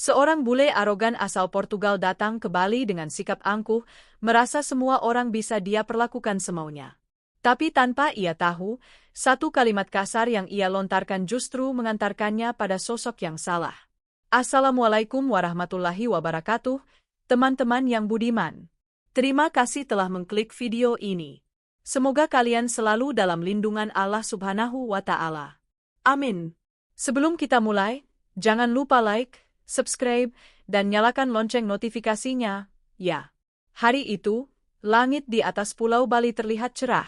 Seorang bule arogan asal Portugal datang ke Bali dengan sikap angkuh, merasa semua orang bisa dia perlakukan semaunya. Tapi tanpa ia tahu, satu kalimat kasar yang ia lontarkan justru mengantarkannya pada sosok yang salah. Assalamualaikum warahmatullahi wabarakatuh, teman-teman yang budiman. Terima kasih telah mengklik video ini. Semoga kalian selalu dalam lindungan Allah Subhanahu wa Ta'ala. Amin. Sebelum kita mulai, jangan lupa like, subscribe, dan nyalakan lonceng notifikasinya, ya. Hari itu, langit di atas Pulau Bali terlihat cerah.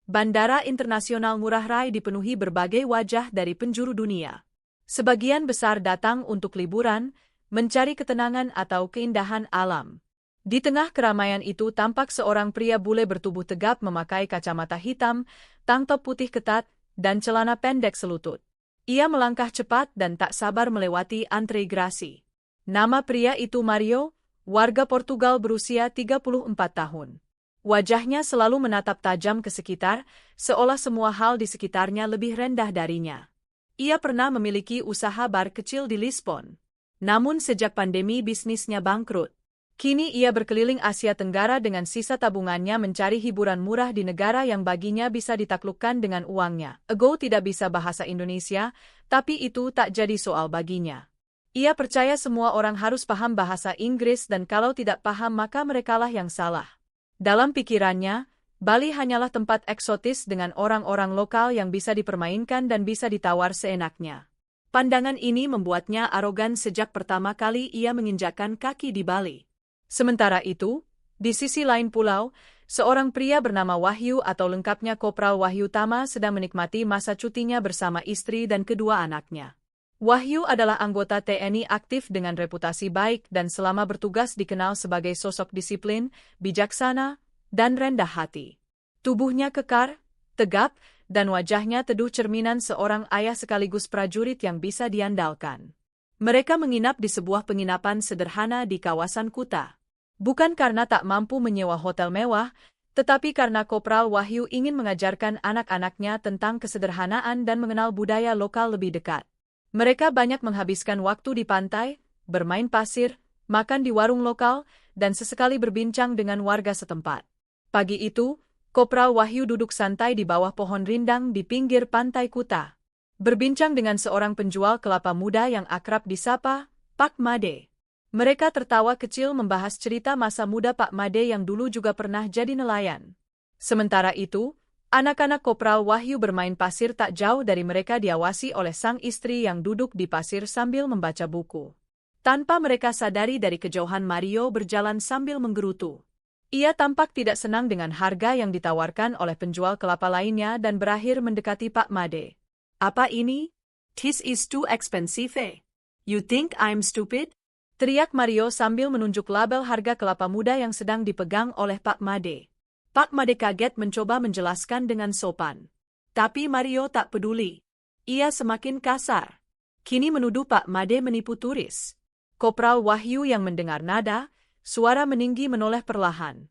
Bandara Internasional Ngurah Rai dipenuhi berbagai wajah dari penjuru dunia. Sebagian besar datang untuk liburan, mencari ketenangan atau keindahan alam. Di tengah keramaian itu tampak seorang pria bule bertubuh tegap memakai kacamata hitam, tank top putih ketat, dan celana pendek selutut. Ia melangkah cepat dan tak sabar melewati antre imigrasi. Nama pria itu Mario, warga Portugal berusia 34 tahun. Wajahnya selalu menatap tajam ke sekitar, seolah semua hal di sekitarnya lebih rendah darinya. Ia pernah memiliki usaha bar kecil di Lisbon. Namun sejak pandemi bisnisnya bangkrut. Kini ia berkeliling Asia Tenggara dengan sisa tabungannya mencari hiburan murah di negara yang baginya bisa ditaklukkan dengan uangnya. Ego tidak bisa bahasa Indonesia, tapi itu tak jadi soal baginya. Ia percaya semua orang harus paham bahasa Inggris dan kalau tidak paham maka merekalah yang salah. Dalam pikirannya, Bali hanyalah tempat eksotis dengan orang-orang lokal yang bisa dipermainkan dan bisa ditawar seenaknya. Pandangan ini membuatnya arogan sejak pertama kali ia menginjakkan kaki di Bali. Sementara itu, di sisi lain pulau, seorang pria bernama Wahyu atau lengkapnya Kopral Wahyu Tama sedang menikmati masa cutinya bersama istri dan kedua anaknya. Wahyu adalah anggota TNI aktif dengan reputasi baik dan selama bertugas dikenal sebagai sosok disiplin, bijaksana, dan rendah hati. Tubuhnya kekar, tegap, dan wajahnya teduh cerminan seorang ayah sekaligus prajurit yang bisa diandalkan. Mereka menginap di sebuah penginapan sederhana di kawasan Kuta. Bukan karena tak mampu menyewa hotel mewah, tetapi karena Kopral Wahyu ingin mengajarkan anak-anaknya tentang kesederhanaan dan mengenal budaya lokal lebih dekat. Mereka banyak menghabiskan waktu di pantai, bermain pasir, makan di warung lokal, dan sesekali berbincang dengan warga setempat. Pagi itu, Kopral Wahyu duduk santai di bawah pohon rindang di pinggir pantai Kuta. Berbincang dengan seorang penjual kelapa muda yang akrab disapa Pak Made. Mereka tertawa kecil membahas cerita masa muda Pak Made yang dulu juga pernah jadi nelayan. Sementara itu, anak-anak Kopral Wahyu bermain pasir tak jauh dari mereka diawasi oleh sang istri yang duduk di pasir sambil membaca buku. Tanpa mereka sadari dari kejauhan Mario berjalan sambil menggerutu. Ia tampak tidak senang dengan harga yang ditawarkan oleh penjual kelapa lainnya dan berakhir mendekati Pak Made. Apa ini? This is too expensive. You think I'm stupid? Teriak Mario sambil menunjuk label harga kelapa muda yang sedang dipegang oleh Pak Made. Pak Made kaget mencoba menjelaskan dengan sopan. Tapi Mario tak peduli. Ia semakin kasar. Kini menuduh Pak Made menipu turis. Kopral Wahyu yang mendengar nada, suara meninggi menoleh perlahan.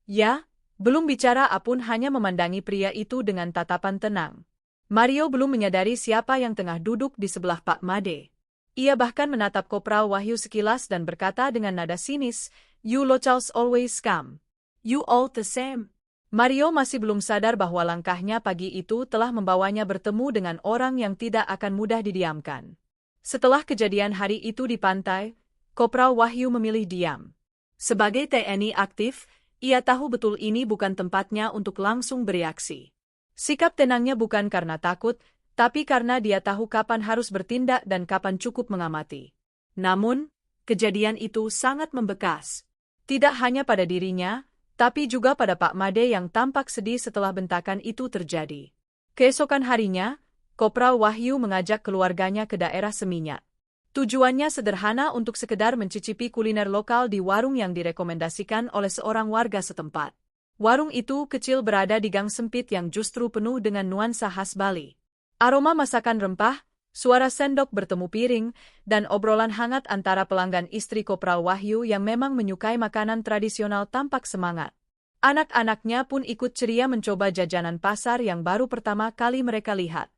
Ya, belum bicara apun hanya memandangi pria itu dengan tatapan tenang. Mario belum menyadari siapa yang tengah duduk di sebelah Pak Made. Ia bahkan menatap Kopral Wahyu sekilas dan berkata dengan nada sinis, "You locals always scam. You all the same." Mario masih belum sadar bahwa langkahnya pagi itu telah membawanya bertemu dengan orang yang tidak akan mudah didiamkan. Setelah kejadian hari itu di pantai, Kopral Wahyu memilih diam. Sebagai TNI aktif, ia tahu betul ini bukan tempatnya untuk langsung bereaksi. Sikap tenangnya bukan karena takut, tapi karena dia tahu kapan harus bertindak dan kapan cukup mengamati. Namun, kejadian itu sangat membekas. Tidak hanya pada dirinya, tapi juga pada Pak Made yang tampak sedih setelah bentakan itu terjadi. Keesokan harinya, Kopral Wahyu mengajak keluarganya ke daerah Seminyak. Tujuannya sederhana untuk sekedar mencicipi kuliner lokal di warung yang direkomendasikan oleh seorang warga setempat. Warung itu kecil berada di gang sempit yang justru penuh dengan nuansa khas Bali. Aroma masakan rempah, suara sendok bertemu piring, dan obrolan hangat antara pelanggan istri Kopral Wahyu yang memang menyukai makanan tradisional tampak semangat. Anak-anaknya pun ikut ceria mencoba jajanan pasar yang baru pertama kali mereka lihat.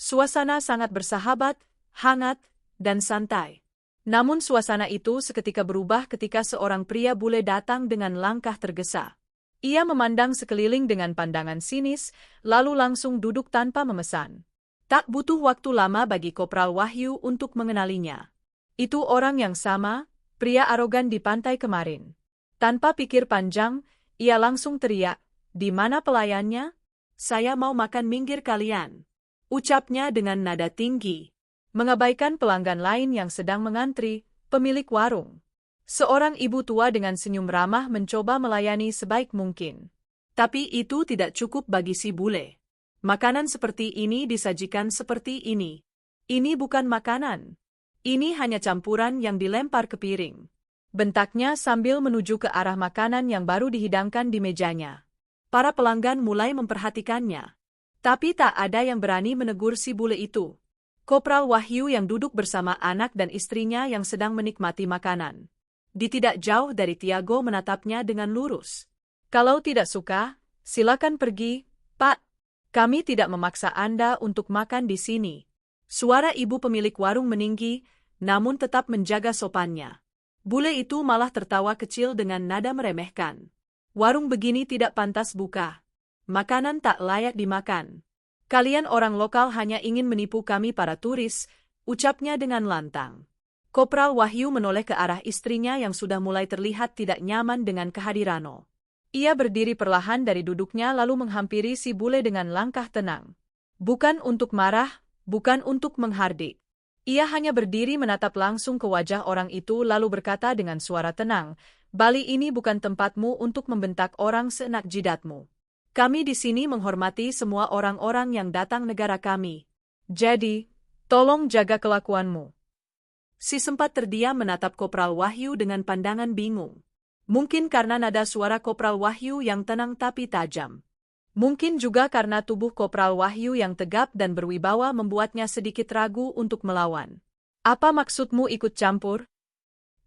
Suasana sangat bersahabat, hangat, dan santai. Namun suasana itu seketika berubah ketika seorang pria bule datang dengan langkah tergesa. Ia memandang sekeliling dengan pandangan sinis, lalu langsung duduk tanpa memesan. Tak butuh waktu lama bagi Kopral Wahyu untuk mengenalinya. Itu orang yang sama, pria arogan di pantai kemarin. Tanpa pikir panjang, ia langsung teriak, "Di mana pelayannya? Saya mau makan, minggir kalian," ucapnya dengan nada tinggi. Mengabaikan pelanggan lain yang sedang mengantri, pemilik warung. Seorang ibu tua dengan senyum ramah mencoba melayani sebaik mungkin. Tapi itu tidak cukup bagi si bule. Makanan seperti ini disajikan seperti ini. Ini bukan makanan. Ini hanya campuran yang dilempar ke piring. Bentaknya sambil menuju ke arah makanan yang baru dihidangkan di mejanya. Para pelanggan mulai memperhatikannya. Tapi tak ada yang berani menegur si bule itu. Kopral Wahyu yang duduk bersama anak dan istrinya yang sedang menikmati makanan. Di tidak jauh dari Tiago menatapnya dengan lurus. "Kalau tidak suka, silakan pergi, Pak. Kami tidak memaksa Anda untuk makan di sini." Suara ibu pemilik warung meninggi, namun tetap menjaga sopannya. Bule itu malah tertawa kecil dengan nada meremehkan. "Warung begini tidak pantas buka. Makanan tak layak dimakan. Kalian orang lokal hanya ingin menipu kami para turis," ucapnya dengan lantang. Kopral Wahyu menoleh ke arah istrinya yang sudah mulai terlihat tidak nyaman dengan kehadirannya. Ia berdiri perlahan dari duduknya lalu menghampiri si bule dengan langkah tenang. Bukan untuk marah, bukan untuk menghardik. Ia hanya berdiri menatap langsung ke wajah orang itu lalu berkata dengan suara tenang, "Bali ini bukan tempatmu untuk membentak orang seenak jidatmu. Kami di sini menghormati semua orang-orang yang datang negara kami. Jadi, tolong jaga kelakuanmu." Si sempat terdiam menatap Kopral Wahyu dengan pandangan bingung. Mungkin karena nada suara Kopral Wahyu yang tenang tapi tajam. Mungkin juga karena tubuh Kopral Wahyu yang tegap dan berwibawa membuatnya sedikit ragu untuk melawan. "Apa maksudmu ikut campur?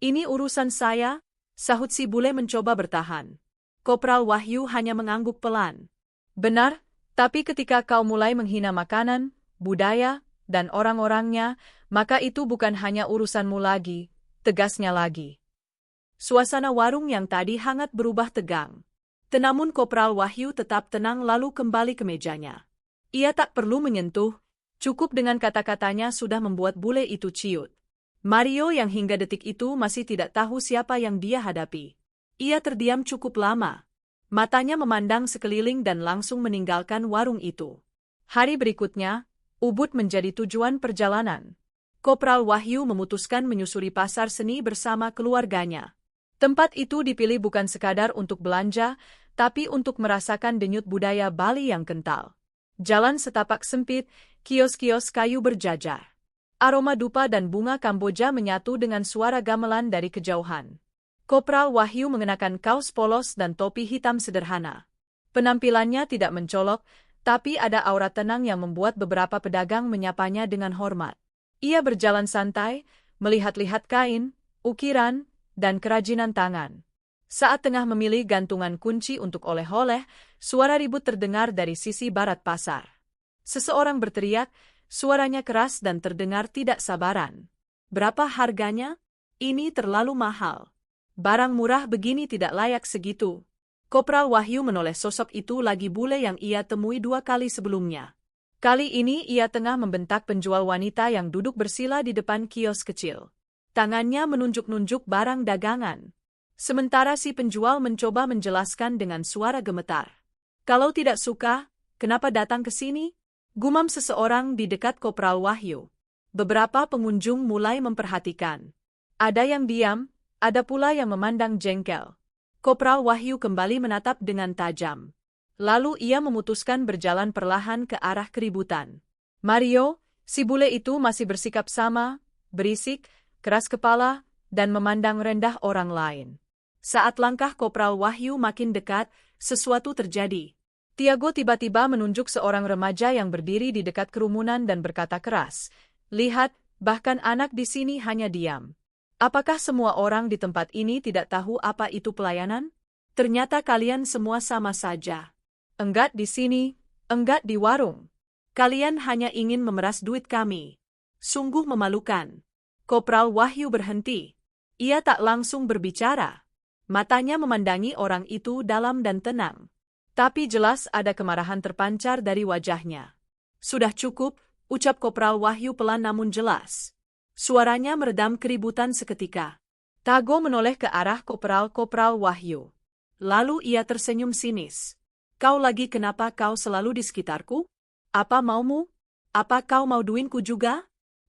Ini urusan saya," sahut si bule mencoba bertahan. Kopral Wahyu hanya mengangguk pelan. "Benar, tapi ketika kau mulai menghina makanan, budaya, dan orang-orangnya, maka itu bukan hanya urusanmu lagi," tegasnya lagi. Suasana warung yang tadi hangat berubah tegang. Namun Kopral Wahyu tetap tenang lalu kembali ke mejanya. Ia tak perlu menyentuh, cukup dengan kata-katanya sudah membuat bule itu ciut. Mario yang hingga detik itu masih tidak tahu siapa yang dia hadapi. Ia terdiam cukup lama. Matanya memandang sekeliling dan langsung meninggalkan warung itu. Hari berikutnya, Ubud menjadi tujuan perjalanan. Kopral Wahyu memutuskan menyusuri pasar seni bersama keluarganya. Tempat itu dipilih bukan sekadar untuk belanja, tapi untuk merasakan denyut budaya Bali yang kental. Jalan setapak sempit, kios-kios kayu berjajar. Aroma dupa dan bunga Kamboja menyatu dengan suara gamelan dari kejauhan. Kopral Wahyu mengenakan kaos polos dan topi hitam sederhana. Penampilannya tidak mencolok, tapi ada aura tenang yang membuat beberapa pedagang menyapanya dengan hormat. Ia berjalan santai, melihat-lihat kain, ukiran, dan kerajinan tangan. Saat tengah memilih gantungan kunci untuk oleh-oleh, suara ribut terdengar dari sisi barat pasar. Seseorang berteriak, suaranya keras dan terdengar tidak sabaran. "Berapa harganya? Ini terlalu mahal. Barang murah begini tidak layak segitu." Kopral Wahyu menoleh sosok itu lagi bule yang ia temui 2 kali sebelumnya. Kali ini ia tengah membentak penjual wanita yang duduk bersila di depan kios kecil. Tangannya menunjuk-nunjuk barang dagangan. Sementara si penjual mencoba menjelaskan dengan suara gemetar. "Kalau tidak suka, kenapa datang ke sini?" gumam seseorang di dekat Kopral Wahyu. Beberapa pengunjung mulai memperhatikan. Ada yang diam, ada pula yang memandang jengkel. Kopral Wahyu kembali menatap dengan tajam. Lalu ia memutuskan berjalan perlahan ke arah keributan. Mario, si bule itu masih bersikap sama, berisik, keras kepala, dan memandang rendah orang lain. Saat langkah Kopral Wahyu makin dekat, sesuatu terjadi. Tiago tiba-tiba menunjuk seorang remaja yang berdiri di dekat kerumunan dan berkata keras, "Lihat, bahkan anak di sini hanya diam. Apakah semua orang di tempat ini tidak tahu apa itu pelayanan? Ternyata kalian semua sama saja. Enggak di sini, enggak di warung. Kalian hanya ingin memeras duit kami. Sungguh memalukan." Kopral Wahyu berhenti. Ia tak langsung berbicara. Matanya memandangi orang itu dalam dan tenang. Tapi jelas ada kemarahan terpancar dari wajahnya. Sudah cukup, ucap Kopral Wahyu pelan namun jelas. Suaranya meredam keributan seketika. Tago menoleh ke arah Kopral Wahyu. Lalu ia tersenyum sinis. Kau lagi kenapa kau selalu di sekitarku? Apa maumu? Apa kau mau duinku juga?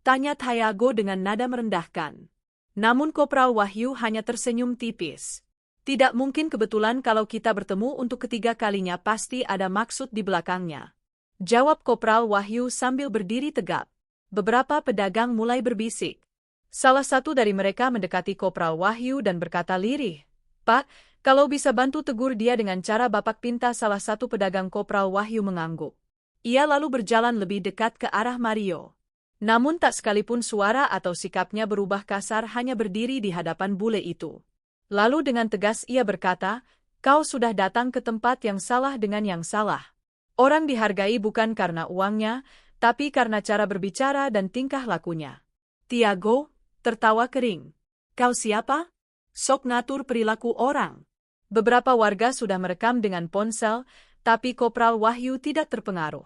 Tanya Tayago dengan nada merendahkan. Namun Kopral Wahyu hanya tersenyum tipis. Tidak mungkin kebetulan kalau kita bertemu untuk ketiga kalinya pasti ada maksud di belakangnya. Jawab Kopral Wahyu sambil berdiri tegap. Beberapa pedagang mulai berbisik. Salah satu dari mereka mendekati Kopral Wahyu dan berkata lirih, "Pak, kalau bisa bantu tegur dia dengan cara Bapak pinta." Salah satu pedagang Kopral Wahyu mengangguk. Ia lalu berjalan lebih dekat ke arah Mario. Namun tak sekalipun suara atau sikapnya berubah kasar, hanya berdiri di hadapan bule itu. Lalu dengan tegas ia berkata, "Kau sudah datang ke tempat yang salah dengan yang salah. Orang dihargai bukan karena uangnya, tapi karena cara berbicara dan tingkah lakunya." Tiago tertawa kering. "Kau siapa? Sok ngatur perilaku orang." Beberapa warga sudah merekam dengan ponsel, tapi Kopral Wahyu tidak terpengaruh.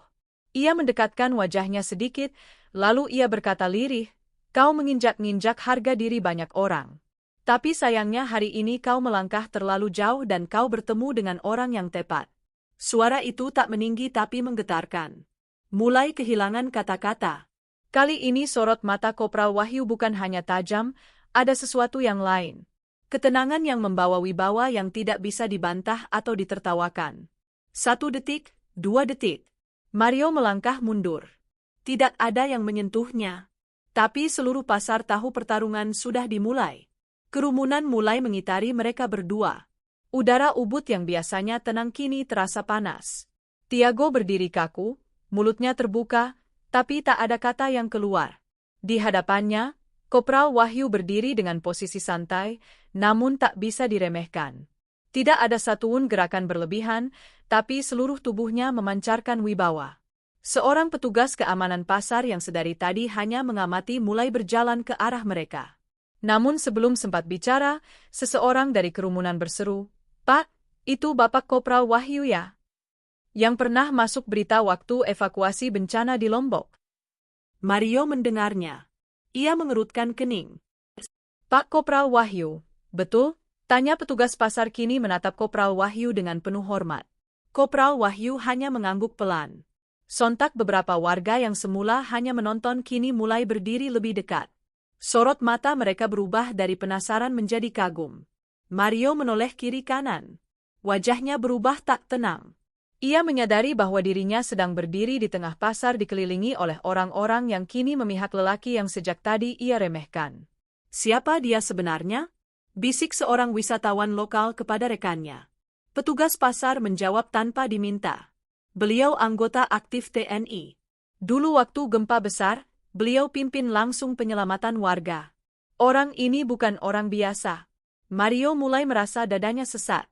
Ia mendekatkan wajahnya sedikit, lalu ia berkata lirih, "Kau menginjak-injak harga diri banyak orang. Tapi sayangnya hari ini kau melangkah terlalu jauh dan kau bertemu dengan orang yang tepat." Suara itu tak meninggi tapi menggetarkan. Mulai kehilangan kata-kata. Kali ini sorot mata Kopral Wahyu bukan hanya tajam, ada sesuatu yang lain. Ketenangan yang membawa wibawa yang tidak bisa dibantah atau ditertawakan. 1 detik, 2 detik. Mario melangkah mundur. Tidak ada yang menyentuhnya. Tapi seluruh pasar tahu pertarungan sudah dimulai. Kerumunan mulai mengitari mereka berdua. Udara ubud yang biasanya tenang kini terasa panas. Tiago berdiri kaku, mulutnya terbuka, tapi tak ada kata yang keluar. Di hadapannya, Kopral Wahyu berdiri dengan posisi santai, namun tak bisa diremehkan. Tidak ada satuun gerakan berlebihan, tapi seluruh tubuhnya memancarkan wibawa. Seorang petugas keamanan pasar yang sedari tadi hanya mengamati mulai berjalan ke arah mereka. Namun sebelum sempat bicara, seseorang dari kerumunan berseru, "Pak, itu Bapak Kopral Wahyu ya? Yang pernah masuk berita waktu evakuasi bencana di Lombok." Mario mendengarnya. Ia mengerutkan kening. "Pak Kopral Wahyu, betul?" Tanya petugas pasar kini menatap Kopral Wahyu dengan penuh hormat. Kopral Wahyu hanya mengangguk pelan. Sontak beberapa warga yang semula hanya menonton kini mulai berdiri lebih dekat. Sorot mata mereka berubah dari penasaran menjadi kagum. Mario menoleh kiri kanan. Wajahnya berubah tak tenang. Ia menyadari bahwa dirinya sedang berdiri di tengah pasar dikelilingi oleh orang-orang yang kini memihak lelaki yang sejak tadi ia remehkan. Siapa dia sebenarnya? Bisik seorang wisatawan lokal kepada rekannya. Petugas pasar menjawab tanpa diminta. Beliau anggota aktif TNI. Dulu waktu gempa besar, beliau pimpin langsung penyelamatan warga. Orang ini bukan orang biasa. Mario mulai merasa dadanya sesak.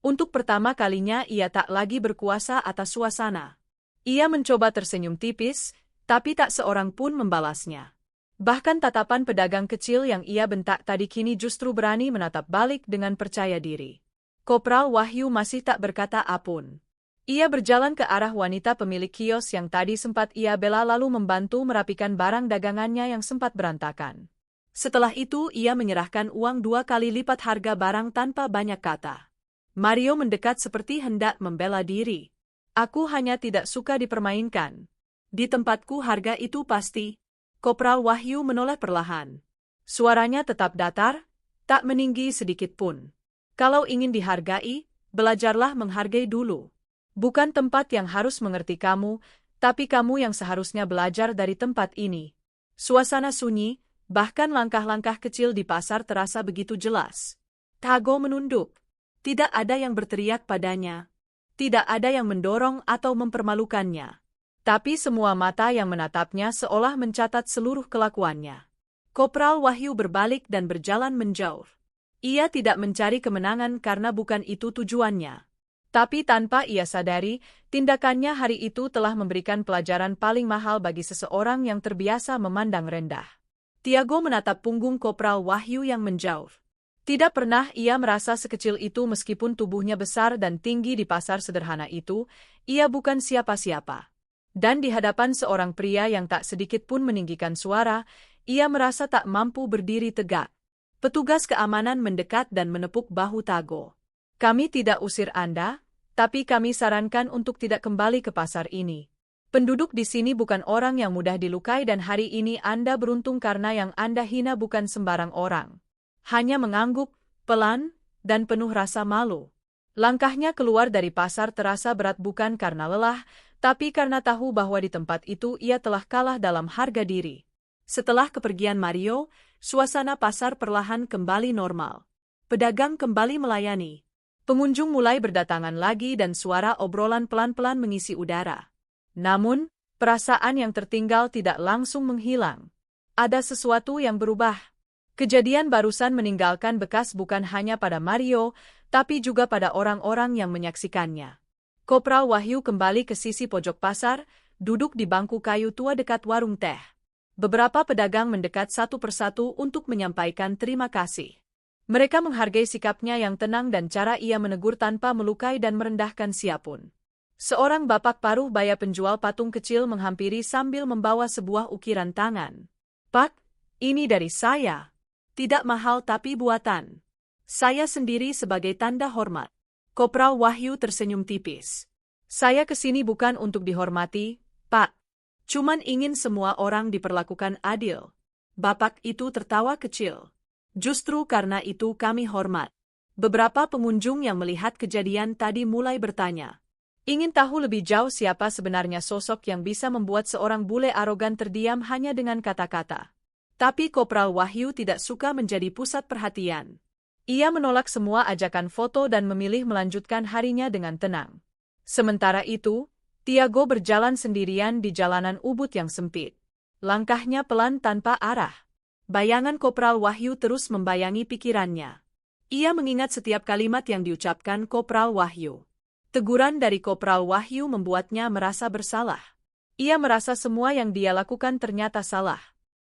Untuk pertama kalinya ia tak lagi berkuasa atas suasana. Ia mencoba tersenyum tipis, tapi tak seorang pun membalasnya. Bahkan tatapan pedagang kecil yang ia bentak tadi kini justru berani menatap balik dengan percaya diri. Kopral Wahyu masih tak berkata apapun. Ia berjalan ke arah wanita pemilik kios yang tadi sempat ia bela lalu membantu merapikan barang dagangannya yang sempat berantakan. Setelah itu ia menyerahkan uang 2 kali lipat harga barang tanpa banyak kata. Mario mendekat seperti hendak membela diri. "Aku hanya tidak suka dipermainkan. Di tempatku harga itu pasti." Kopral Wahyu menoleh perlahan. Suaranya tetap datar, tak meninggi sedikit pun. "Kalau ingin dihargai, belajarlah menghargai dulu. Bukan tempat yang harus mengerti kamu, tapi kamu yang seharusnya belajar dari tempat ini." Suasana sunyi, bahkan langkah-langkah kecil di pasar terasa begitu jelas. Tago menunduk. Tidak ada yang berteriak padanya. Tidak ada yang mendorong atau mempermalukannya. Tapi semua mata yang menatapnya seolah mencatat seluruh kelakuannya. Kopral Wahyu berbalik dan berjalan menjauh. Ia tidak mencari kemenangan karena bukan itu tujuannya. Tapi tanpa ia sadari, tindakannya hari itu telah memberikan pelajaran paling mahal bagi seseorang yang terbiasa memandang rendah. Tiago menatap punggung Kopral Wahyu yang menjauh. Tidak pernah ia merasa sekecil itu meskipun tubuhnya besar dan tinggi di pasar sederhana itu, ia bukan siapa-siapa. Dan di hadapan seorang pria yang tak sedikit pun meninggikan suara, ia merasa tak mampu berdiri tegak. Petugas keamanan mendekat dan menepuk bahu Tago. Kami tidak usir Anda, tapi kami sarankan untuk tidak kembali ke pasar ini. Penduduk di sini bukan orang yang mudah dilukai dan hari ini Anda beruntung karena yang Anda hina bukan sembarang orang. Hanya mengangguk, pelan, dan penuh rasa malu. Langkahnya keluar dari pasar terasa berat bukan karena lelah, tapi karena tahu bahwa di tempat itu ia telah kalah dalam harga diri. Setelah kepergian Mario, suasana pasar perlahan kembali normal. Pedagang kembali melayani. Pengunjung mulai berdatangan lagi dan suara obrolan pelan-pelan mengisi udara. Namun, perasaan yang tertinggal tidak langsung menghilang. Ada sesuatu yang berubah. Kejadian barusan meninggalkan bekas bukan hanya pada Mario, tapi juga pada orang-orang yang menyaksikannya. Kopral Wahyu kembali ke sisi pojok pasar, duduk di bangku kayu tua dekat warung teh. Beberapa pedagang mendekat satu persatu untuk menyampaikan terima kasih. Mereka menghargai sikapnya yang tenang dan cara ia menegur tanpa melukai dan merendahkan siapapun. Seorang bapak paruh baya penjual patung kecil menghampiri sambil membawa sebuah ukiran tangan. Pak, ini dari saya. Tidak mahal tapi buatan. Saya sendiri sebagai tanda hormat. Kopral Wahyu tersenyum tipis. Saya kesini bukan untuk dihormati, Pak. Cuman ingin semua orang diperlakukan adil. Bapak itu tertawa kecil. Justru karena itu kami hormat. Beberapa pengunjung yang melihat kejadian tadi mulai bertanya. Ingin tahu lebih jauh siapa sebenarnya sosok yang bisa membuat seorang bule arogan terdiam hanya dengan kata-kata. Tapi Kopral Wahyu tidak suka menjadi pusat perhatian. Ia menolak semua ajakan foto dan memilih melanjutkan harinya dengan tenang. Sementara itu, Tiago berjalan sendirian di jalanan ubud yang sempit. Langkahnya pelan tanpa arah. Bayangan Kopral Wahyu terus membayangi pikirannya. Ia mengingat setiap kalimat yang diucapkan Kopral Wahyu. Teguran dari Kopral Wahyu membuatnya merasa bersalah. Ia merasa semua yang dia lakukan ternyata salah.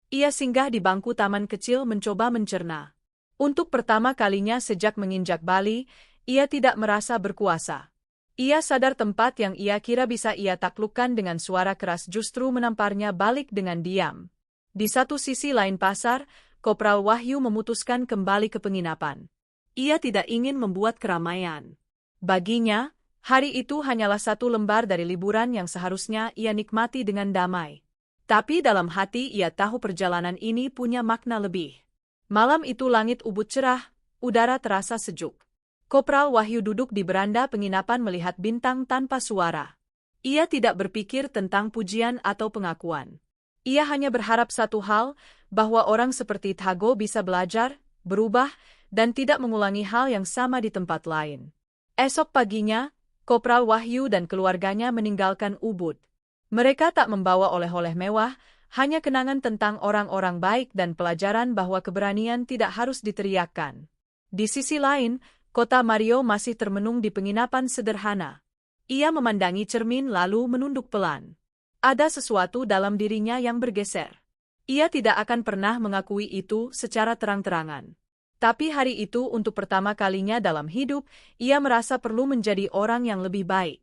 Ia singgah di bangku taman kecil mencoba mencerna. Untuk pertama kalinya sejak menginjak Bali, ia tidak merasa berkuasa. Ia sadar tempat yang ia kira bisa ia taklukkan dengan suara keras justru menamparnya balik dengan diam. Di satu sisi lain pasar, Kopral Wahyu memutuskan kembali ke penginapan. Ia tidak ingin membuat keramaian. Baginya, hari itu hanyalah satu lembar dari liburan yang seharusnya ia nikmati dengan damai. Tapi dalam hati ia tahu perjalanan ini punya makna lebih. Malam itu langit ubud cerah, udara terasa sejuk. Kopral Wahyu duduk di beranda penginapan melihat bintang tanpa suara. Ia tidak berpikir tentang pujian atau pengakuan. Ia hanya berharap satu hal, bahwa orang seperti Tago bisa belajar, berubah, dan tidak mengulangi hal yang sama di tempat lain. Esok paginya, Kopral Wahyu dan keluarganya meninggalkan Ubud. Mereka tak membawa oleh-oleh mewah, hanya kenangan tentang orang-orang baik dan pelajaran bahwa keberanian tidak harus diteriakkan. Di sisi lain, kota Mario masih termenung di penginapan sederhana. Ia memandangi cermin lalu menunduk pelan. Ada sesuatu dalam dirinya yang bergeser. Ia tidak akan pernah mengakui itu secara terang-terangan. Tapi hari itu untuk pertama kalinya dalam hidup, ia merasa perlu menjadi orang yang lebih baik.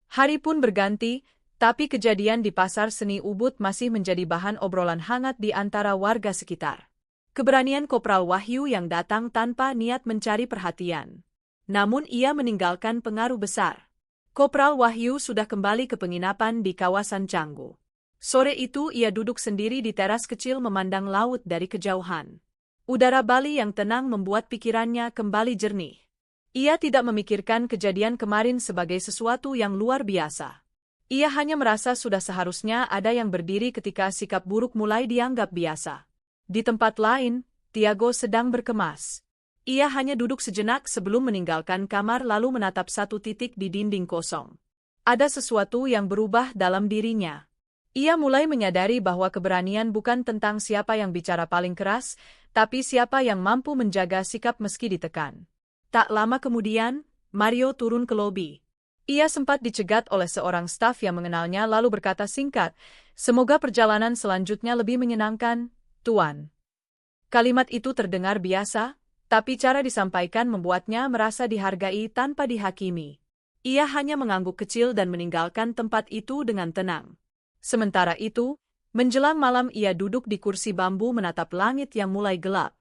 Hari pun berganti, tapi kejadian di pasar seni Ubud masih menjadi bahan obrolan hangat di antara warga sekitar. Keberanian Kopral Wahyu yang datang tanpa niat mencari perhatian. Namun ia meninggalkan pengaruh besar. Kopral Wahyu sudah kembali ke penginapan di kawasan Canggu. Sore itu ia duduk sendiri di teras kecil memandang laut dari kejauhan. Udara Bali yang tenang membuat pikirannya kembali jernih. Ia tidak memikirkan kejadian kemarin sebagai sesuatu yang luar biasa. Ia hanya merasa sudah seharusnya ada yang berdiri ketika sikap buruk mulai dianggap biasa. Di tempat lain, Tiago sedang berkemas. Ia hanya duduk sejenak sebelum meninggalkan kamar lalu menatap satu titik di dinding kosong. Ada sesuatu yang berubah dalam dirinya. Ia mulai menyadari bahwa keberanian bukan tentang siapa yang bicara paling keras, tapi siapa yang mampu menjaga sikap meski ditekan. Tak lama kemudian, Mario turun ke lobi. Ia sempat dicegat oleh seorang staf yang mengenalnya lalu berkata singkat, "Semoga perjalanan selanjutnya lebih menyenangkan, Tuan." Kalimat itu terdengar biasa, tapi cara disampaikan membuatnya merasa dihargai tanpa dihakimi. Ia hanya mengangguk kecil dan meninggalkan tempat itu dengan tenang. Sementara itu, menjelang malam ia duduk di kursi bambu menatap langit yang mulai gelap.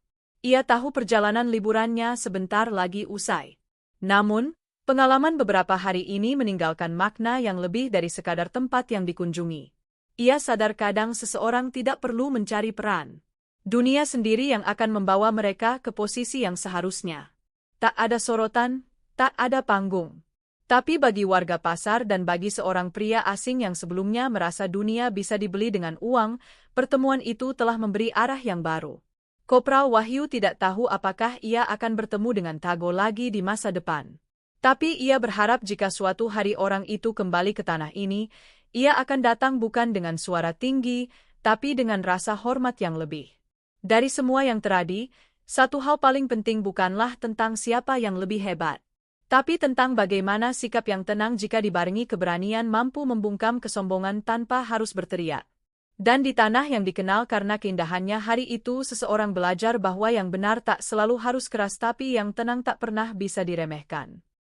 Ia tahu perjalanan liburannya sebentar lagi usai. Namun, pengalaman beberapa hari ini meninggalkan makna yang lebih dari sekadar tempat yang dikunjungi. Ia sadar kadang seseorang tidak perlu mencari peran. Dunia sendiri yang akan membawa mereka ke posisi yang seharusnya. Tak ada sorotan, tak ada panggung. Tapi bagi warga pasar dan bagi seorang pria asing yang sebelumnya merasa dunia bisa dibeli dengan uang, pertemuan itu telah memberi arah yang baru. Kopral Wahyu tidak tahu apakah ia akan bertemu dengan Tago lagi di masa depan. Tapi ia berharap jika suatu hari orang itu kembali ke tanah ini, ia akan datang bukan dengan suara tinggi, tapi dengan rasa hormat yang lebih. Dari semua yang terjadi, satu hal paling penting bukanlah tentang siapa yang lebih hebat, tapi tentang bagaimana sikap yang tenang jika dibarengi keberanian mampu membungkam kesombongan tanpa harus berteriak. Dan di tanah yang dikenal karena keindahannya hari itu seseorang belajar bahwa yang benar tak selalu harus keras tapi yang tenang tak pernah bisa diremehkan.